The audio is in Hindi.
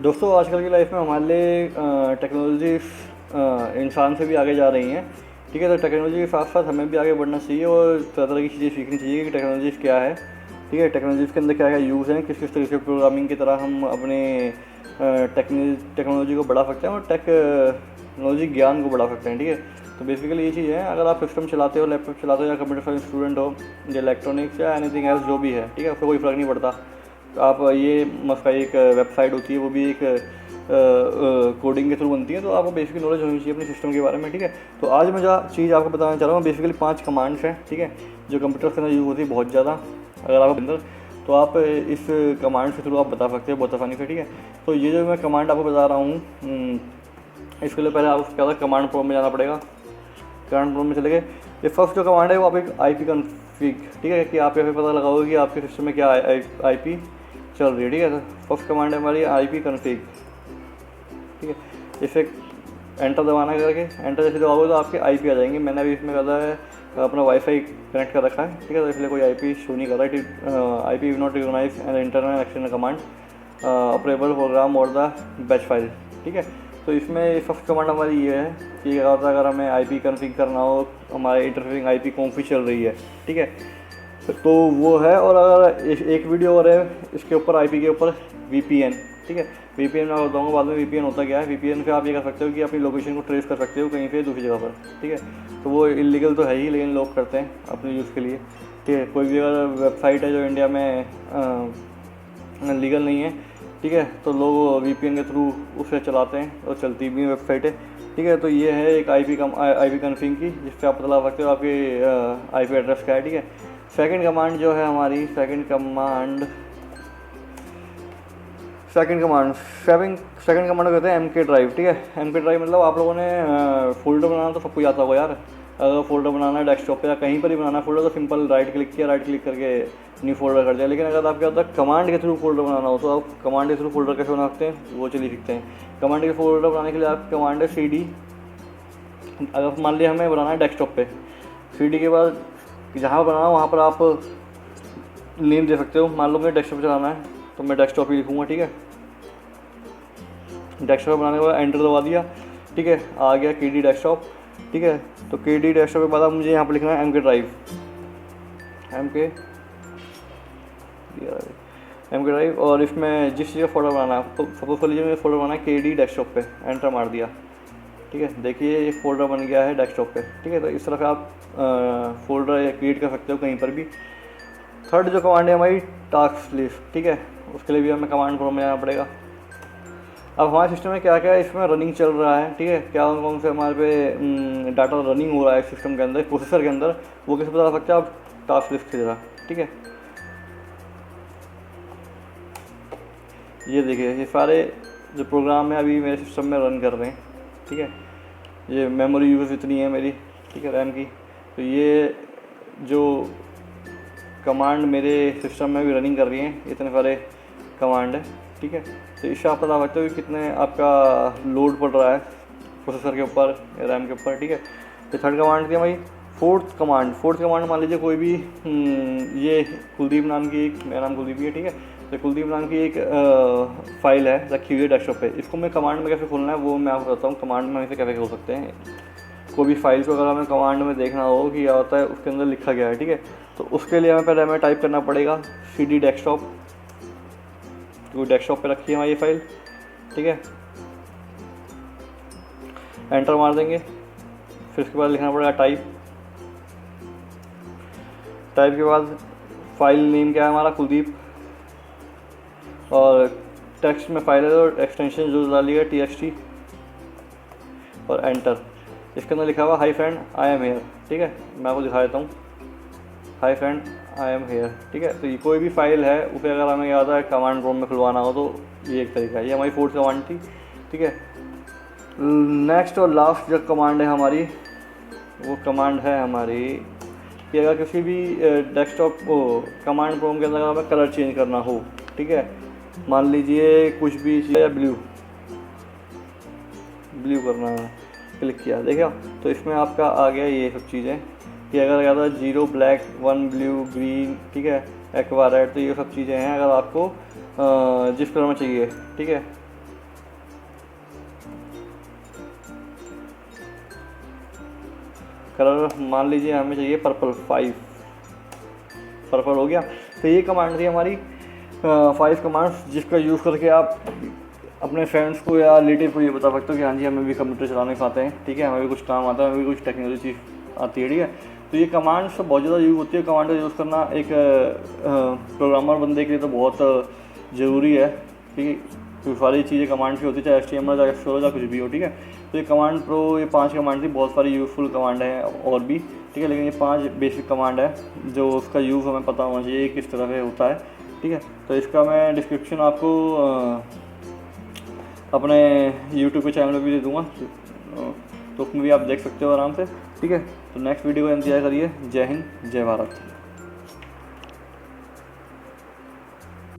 दोस्तों आजकल की लाइफ में हमारे लिए टेक्नोलॉजी इंसान से भी आगे जा रही हैं। ठीक है, तो टेक्नोलॉजी के साथ साथ हमें भी आगे बढ़ना चाहिए और तरह तरह की चीज़ें सीखनी चाहिए कि टेक्नोलॉजी क्या है। ठीक है, टेक्नोलॉजी के अंदर क्या क्या यूज़ हैं, किस किस तरीके से प्रोग्रामिंग की तरह हम अपने टेक्नोलॉजी को बढ़ा सकते हैं और टेक्नोलॉजी ज्ञान को बढ़ा सकते हैं। ठीक है, तो बेसिकली ये चीज़ है, अगर आप सिस्टम चलाते हो, लैपटॉप चलाते हो या कंप्यूटर साइंस स्टूडेंट हो या इलेक्ट्रॉनिक्स या एनीथिंग एल्स जो भी है, ठीक है, उससे कोई फ़र्क नहीं पड़ता। तो आप ये मसला एक वेबसाइट होती है, वो भी एक कोडिंग के थ्रू बनती है, तो आपको बेसिक नॉलेज होनी चाहिए अपने सिस्टम के बारे में। ठीक है, तो आज मैं जो चीज़ आपको बताना चाह रहा हूँ बेसिकली 5 कमांड्स हैं। ठीक है, जो कंप्यूटर के अंदर यूज़ होती है बहुत ज़्यादा, अगर आप अंदर तो आप इस कमांड के थ्रू आप बता सकते हो बहुत आसानी से। ठीक है, तो ये जो मैं कमांड आपको बता रहा हूँ, इसके लिए पहले आपको क्या होता है, कमांड प्रोम्प्ट में जाना पड़ेगा। कमांड प्रोम्प्ट में चले गए, ये फर्स्ट जो कमांड है वो आप एक IP कॉन्फ़िग, ठीक है, कि आप यहाँ पे पता लगाओगे कि आपके सिस्टम में क्या IP चल रही है। ठीक है, तो फर्स्ट कमांड है हमारी IP कॉन्फ़िग। ठीक है, इसे एंटर दबाना करके, एंटर जैसे दबाओगे तो आपके IP आ जाएंगे। मैंने अभी इसमें कहा है अपना वाईफाई कनेक्ट कर रखा है। ठीक है, तो इसलिए कोई IP शो नहीं कर रहा है। IP not recognise an internal external command operable program और द बैच फाइल। ठीक है, तो इसमें फर्स्ट कमांड हमारी ये है कि क्या होता है, अगर हमें IP कॉन्फ़िग करना हो, हमारे इंटरफेसिंग IP कॉन्फ़िग चल रही है। ठीक है, तो वो है। और अगर एक वीडियो और है इसके ऊपर IP के ऊपर VPN। ठीक है, VPN मैं बताऊँगा बाद में VPN होता क्या है। VPN से आप ये कर सकते हो कि अपनी लोकेशन को ट्रेस कर सकते हो कहीं पे दूसरी जगह पर। ठीक है, तो वो इलीगल तो है ही, लेकिन लोग करते हैं अपने यूज़ के लिए। ठीक है, कोई भी अगर वेबसाइट है जो इंडिया में लीगल नहीं है, ठीक है, तो लोग VPN के थ्रू उसे चलाते हैं और चलती भी वेबसाइट है। ठीक है, तो ये है एक IP कॉन्फ़िग की, जिससे आप पता लगा सकते हो आपके IP एड्रेस क्या है। ठीक है, सेकंड कमांड जो है हमारी, सेकंड कमांड को कहते हैं MK ड्राइव। ठीक है, MK ड्राइव मतलब आप लोगों ने फोल्डर बनाना तो सबको आता होगा यार। अगर फोल्डर बनाना है डेस्कटॉप पे या कहीं पर ही बनाना है फोल्डर, तो सिंपल राइट क्लिक किया, राइट क्लिक करके न्यू फोल्डर कर दिया। लेकिन अगर आपके होता है कमांड के थ्रू फोल्डर बनाना हो, तो आप कमांड के थ्रू फोल्डर कैसे बना सकते हैं वो चलिए सीखते हैं। कमांड के फोल्डर बनाने के लिए आप कमांड है CD। अगर मान लिया हमें बनाना है डेस्कटॉप पे, CD के बाद जहाँ बनाना वहाँ पर आप नेम दे सकते हो। मान लो मुझे डेस्कटॉप चलाना है तो मैं डेस्कटॉप ही लिखूँगा। ठीक है, डेस्कटॉप बनाने के बाद एंटर दबा दिया। ठीक है, आ गया KD डेस्कटॉप। ठीक है, तो KD डेस्कटॉप के बाद अब मुझे यहाँ पर लिखना है MK ड्राइव, और इसमें जिस चीज़ का फोल्डर बनाना है, तो सपोज कर लीजिए मुझे फोल्डर बनाना है KD डेस्कटॉप पे, एंटर मार दिया। ठीक है, देखिए ये फोल्डर बन गया है डेस्कटॉप पे। ठीक है, तो इस तरह से आप फोल्डर क्रिएट कर सकते हो कहीं पर भी। थर्ड जो कमांड है हमारी टास्क लिस्ट। ठीक है, उसके लिए भी हमें कमांड प्रोम्प्ट में जाना पड़ेगा। अब हमारे सिस्टम में क्या क्या इसमें रनिंग चल रहा है, ठीक है, क्या कौन से हमारे पे डाटा रनिंग हो रहा है सिस्टम के अंदर, प्रोसेसर के अंदर, वो कैसे पता लग सकते हैं आप टास्क लिस्ट की तरह। ठीक है, ये देखिए ये सारे जो प्रोग्राम है अभी मेरे सिस्टम में रन कर रहे हैं। ठीक है, ये मेमोरी यूज़ इतनी है मेरी, ठीक है, रैम की। तो ये जो कमांड मेरे सिस्टम में भी रनिंग कर रही हैं, इतने सारे कमांड है। ठीक है, तो इससे आप बता सकते हो कि कितने आपका लोड पड़ रहा है प्रोसेसर के ऊपर या रैम के ऊपर। ठीक है, तो थर्ड कमांड थी हमारी फोर्थ कमांड मान लीजिए कोई भी ये कुलदीप नाम की एक, मेरा नाम कुलदीप है। ठीक है, तो कुलदीप नाम की एक फाइल है रखी हुई है डेस्कटॉप पे। इसको मैं कमांड में कैसे खोलना है वो मैं आपको बताता हूँ। कमांड में इसे कैसे खोल सकते हैं, कोई भी फाइल को अगर हमें कमांड में देखना हो कि क्या होता है उसके अंदर लिखा गया है। ठीक है, तो उसके लिए हमें टाइप करना पड़ेगा CD डेस्कटॉप, तो डेस्कटॉप पे रखी है हमारी फाइल। ठीक है, एंटर मार देंगे, फिर उसके बाद लिखना पड़ेगा टाइप के बाद फाइल नेम क्या है हमारा, कुलदीप, और टेक्स्ट में फाइल है और एक्सटेंशन जो डालिएगा TXT, और एंटर। इसके अंदर लिखा हुआ high friend I am here. ठीक है, मैं आपको दिखा देता हूँ, high friend I am here. ठीक है, तो ये कोई भी फाइल है उसे अगर हमें याद है कमांड प्रोम्प्ट में खुलवाना हो तो ये एक तरीका है। ये हमारी फोर्थ कमांड थी। ठीक है, नेक्स्ट और लास्ट जो कमांड है हमारी, वो कमांड है हमारी कि अगर किसी भी डेस्कटॉप को कमांड प्रोम्प्ट के अंदर हमें कलर चेंज करना हो, ठीक है, मान लीजिए कुछ भी चीज़ या ब्लू करना है, क्लिक किया, देखा, तो इसमें आपका आ गया ये सब चीज़ें कि अगर ज़्यादा 0 ब्लैक 1 ब्लू ग्रीन, ठीक है, एक्वा रेड, तो ये सब चीज़ें हैं अगर आपको जिस कलर में चाहिए। ठीक है, कलर मान लीजिए हमें चाहिए पर्पल 5, पर्पल हो गया। तो ये कमांड थी हमारी 5 कमांड्स, जिसका यूज़ करके आप अपने फ्रेंड्स को या रिलेटिव को ये बता सकते हो कि हाँ जी हमें भी कंप्यूटर चलाने आते हैं, ठीक है, हमें भी कुछ काम आता है, हमें भी कुछ टेक्नोलॉजी चीज़ आती है, ठीक है। तो ये कमांड्स बहुत ज़्यादा यूज़ होती है। कमांड का यूज़ करना एक प्रोग्रामर बंदे के लिए तो बहुत ज़रूरी है, ठीक है, तो सारी चीज़ें कमांड की होती है, चाहे HTML चाहे एक्सप्लोरर या कुछ भी हो, ठीक है। तो ये कमांड प्रो, ये 5 कमांड थी, बहुत सारी यूज़फुल कमांड हैं और भी, ठीक है, लेकिन ये 5 बेसिक कमांड है जो उसका यूज़ हमें पता होना चाहिए किस तरह से होता है, ठीक है। तो इसका मैं डिस्क्रिप्शन आपको अपने YouTube के चैनल में भी दे दूँगा, तो उसमें भी आप देख सकते हो आराम से, ठीक है। तो नेक्स्ट वीडियो का इंतजार करिए। जय हिंद, जय भारत।